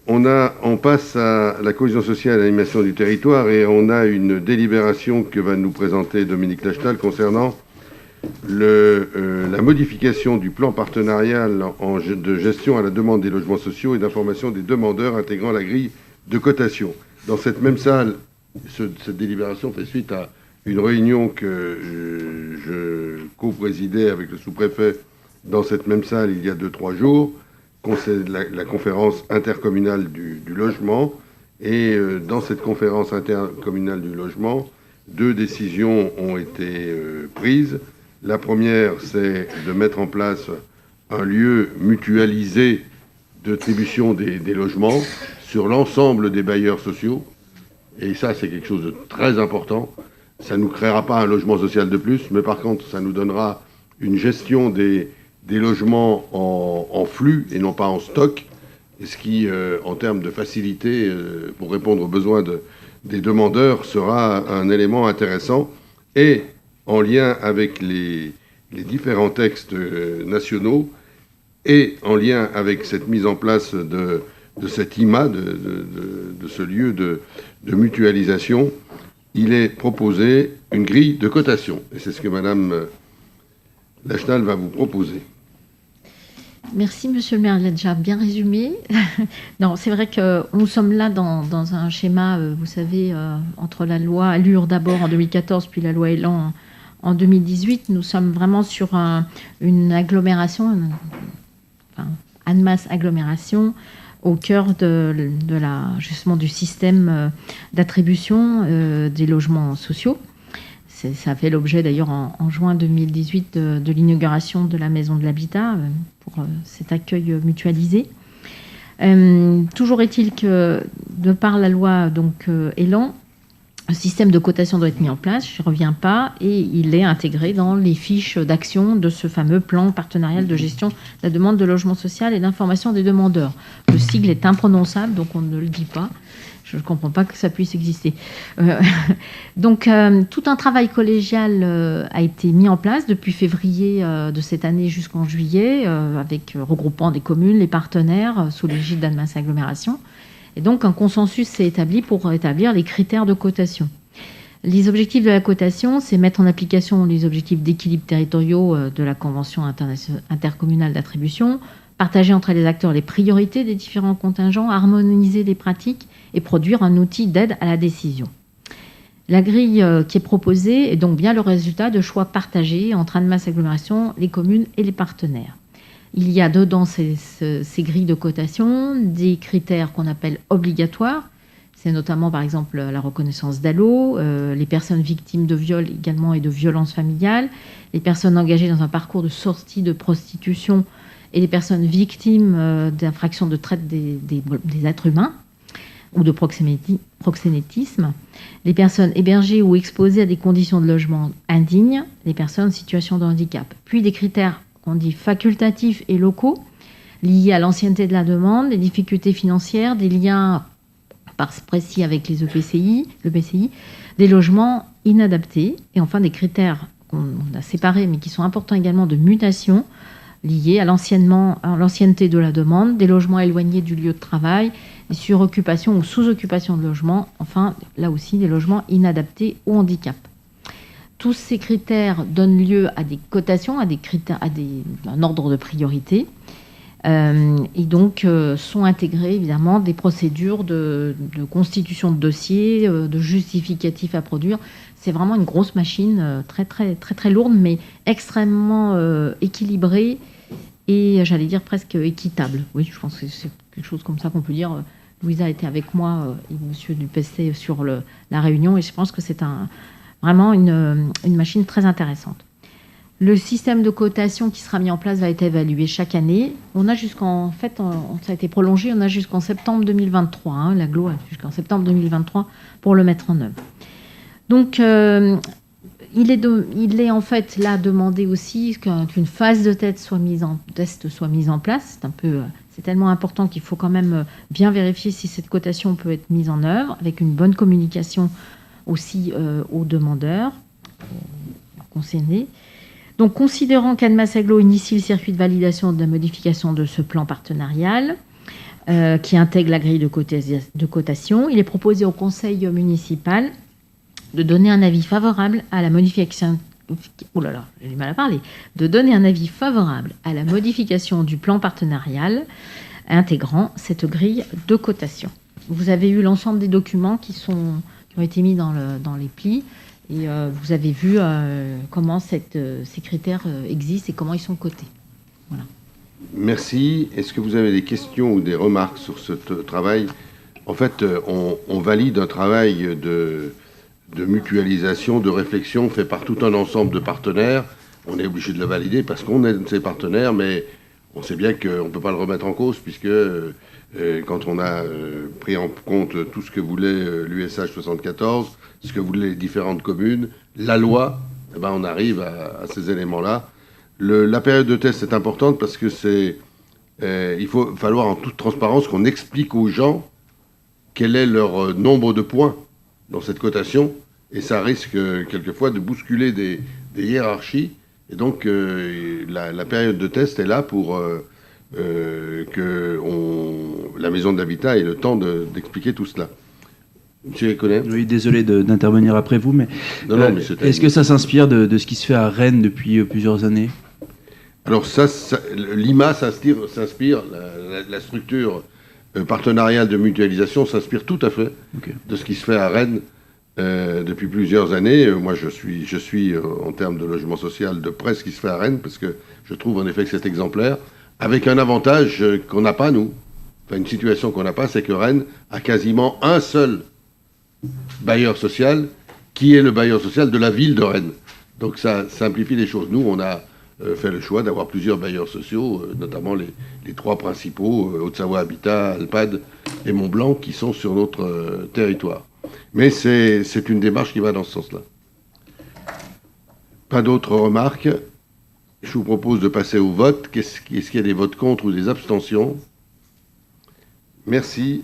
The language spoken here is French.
On passe à la cohésion sociale et à l'animation du territoire et on a une délibération que va nous présenter Dominique Lachenal concernant la modification du plan partenarial de gestion à la demande des logements sociaux et d'information des demandeurs intégrant la grille de cotation. Dans cette même salle, cette délibération fait suite à une réunion que je co-présidais avec le sous-préfet dans cette même salle il y a 2-3 jours, la conférence intercommunale du logement. Et dans cette conférence intercommunale du logement, 2 décisions ont été prises. La première, c'est de mettre en place un lieu mutualisé d'attribution des logements sur l'ensemble des bailleurs sociaux. Et ça, c'est quelque chose de très important. Ça ne nous créera pas un logement social de plus, mais par contre, ça nous donnera une gestion des logements en flux et non pas en stock, et ce qui, en termes de facilité, pour répondre aux besoins des demandeurs, sera un élément intéressant. Et en lien avec les différents textes nationaux et en lien avec cette mise en place de cet IMA, de ce lieu de mutualisation, il est proposé une grille de cotation. Et c'est ce que Madame Lachenal va vous proposer. Merci, Monsieur le maire, il a déjà bien résumé. Non, c'est vrai que nous sommes là dans un schéma, vous savez, entre la loi Allure d'abord en 2014, puis la loi Elan en 2018. Nous sommes vraiment sur une agglomération, Annemasse agglomération, au cœur justement du système d'attribution des logements sociaux. Ça fait l'objet d'ailleurs en juin 2018 de l'inauguration de la Maison de l'Habitat pour cet accueil mutualisé. Toujours est-il que, de par la loi Elan, un système de cotation doit être mis en place, je n'y reviens pas, et il est intégré dans les fiches d'action de ce fameux plan partenarial de gestion de la demande de logement social et d'information des demandeurs. Le sigle est imprononçable, donc on ne le dit pas. Je ne comprends pas que ça puisse exister. Donc, tout un travail collégial a été mis en place depuis février de cette année jusqu'en juillet, avec regroupant des communes, les partenaires, sous l'égide d'Annemasse Agglomération. Et donc, un consensus s'est établi pour établir les critères de cotation. Les objectifs de la cotation, c'est mettre en application les objectifs d'équilibre territoriaux de la Convention intercommunale d'attribution, partager entre les acteurs les priorités des différents contingents, harmoniser les pratiques et produire un outil d'aide à la décision. La grille qui est proposée est donc bien le résultat de choix partagés entre Annemasse Agglomération, les communes et les partenaires. Il y a dedans ces grilles de cotation des critères qu'on appelle obligatoires. C'est notamment, par exemple, la reconnaissance d'ALO, les personnes victimes de viol également et de violences familiales, les personnes engagées dans un parcours de sortie de prostitution et les personnes victimes d'infractions de traite des êtres humains ou de proxénétisme, les personnes hébergées ou exposées à des conditions de logement indignes, les personnes en situation de handicap. Puis des critères qu'on dit facultatifs et locaux, liés à l'ancienneté de la demande, les difficultés financières, des liens précis avec les l'EPCI, des logements inadaptés, et enfin des critères qu'on a séparés mais qui sont importants également de mutation, liés à l'ancienneté de la demande, des logements éloignés du lieu de travail, des suroccupations ou sous-occupations de logements, enfin là aussi des logements inadaptés au handicap. Tous ces critères donnent lieu à des cotations, à un ordre de priorité, et donc sont intégrés évidemment des procédures de constitution de dossiers, de justificatifs à produire. C'est vraiment une grosse machine très très très très lourde, mais extrêmement équilibrée et j'allais dire presque équitable. Oui, je pense que c'est quelque chose comme ça qu'on peut dire. Louisa était avec moi et Monsieur Dupestet sur la réunion, et je pense que c'est vraiment une machine très intéressante. Le système de cotation qui sera mis en place va être évalué chaque année. On a ça a été prolongé, on a jusqu'en septembre 2023. L'AGLO a jusqu'en septembre 2023 pour le mettre en œuvre. Donc, il est en fait là demandé aussi qu'une phase de test soit mise en place. C'est tellement important qu'il faut quand même bien vérifier si cette cotation peut être mise en œuvre avec une bonne communication aussi aux demandeurs concernés. Donc, considérant qu'Annemasse Agglo initie le circuit de validation de la modification de ce plan partenarial, qui intègre la grille de cotation. Il est proposé au conseil municipal de donner un avis favorable à la modification. Oh là là, j'ai du mal à parler. De donner un avis favorable à la modification du plan partenarial intégrant cette grille de cotation. Vous avez eu l'ensemble des documents qui ont été mis dans les plis et vous avez vu comment ces critères existent et comment ils sont cotés. Voilà. Merci. Est-ce que vous avez des questions ou des remarques sur ce travail? En fait, on valide un travail de mutualisation, de réflexion fait par tout un ensemble de partenaires. On est obligé de le valider parce qu'on est de ces partenaires, mais on sait bien qu'on ne peut pas le remettre en cause puisque quand on a pris en compte tout ce que voulait l'USH 74, ce que voulaient les différentes communes, la loi, eh ben on arrive à ces éléments-là. La période de test est importante parce que il faut falloir en toute transparence qu'on explique aux gens quel est leur nombre de points dans cette cotation, et ça risque quelquefois de bousculer des hiérarchies. Et donc la période de test est là pour que la maison de l'habitat ait le temps d'expliquer tout cela. Monsieur Econnet ? Oui, désolé d'intervenir après vous, mais, mais est-ce que ça s'inspire de ce qui se fait à Rennes depuis plusieurs années ? Alors l'IMA s'inspire, la structure partenariale de mutualisation s'inspire tout à fait de ce qui se fait à Rennes depuis plusieurs années. Moi, je suis en termes de logement social de près ce qui se fait à Rennes, parce que je trouve en effet que c'est exemplaire, avec un avantage qu'on n'a pas, nous. Enfin, une situation qu'on n'a pas, c'est que Rennes a quasiment un seul bailleur social, qui est le bailleur social de la ville de Rennes. Donc ça simplifie les choses. Nous, on a fait le choix d'avoir plusieurs bailleurs sociaux, notamment les trois principaux, Haute-Savoie Habitat, Alpad et Mont-Blanc, qui sont sur notre territoire. Mais c'est une démarche qui va dans ce sens-là. Pas d'autres remarques. Je vous propose de passer au vote. Est-ce qu'il y a des votes contre ou des abstentions? Merci.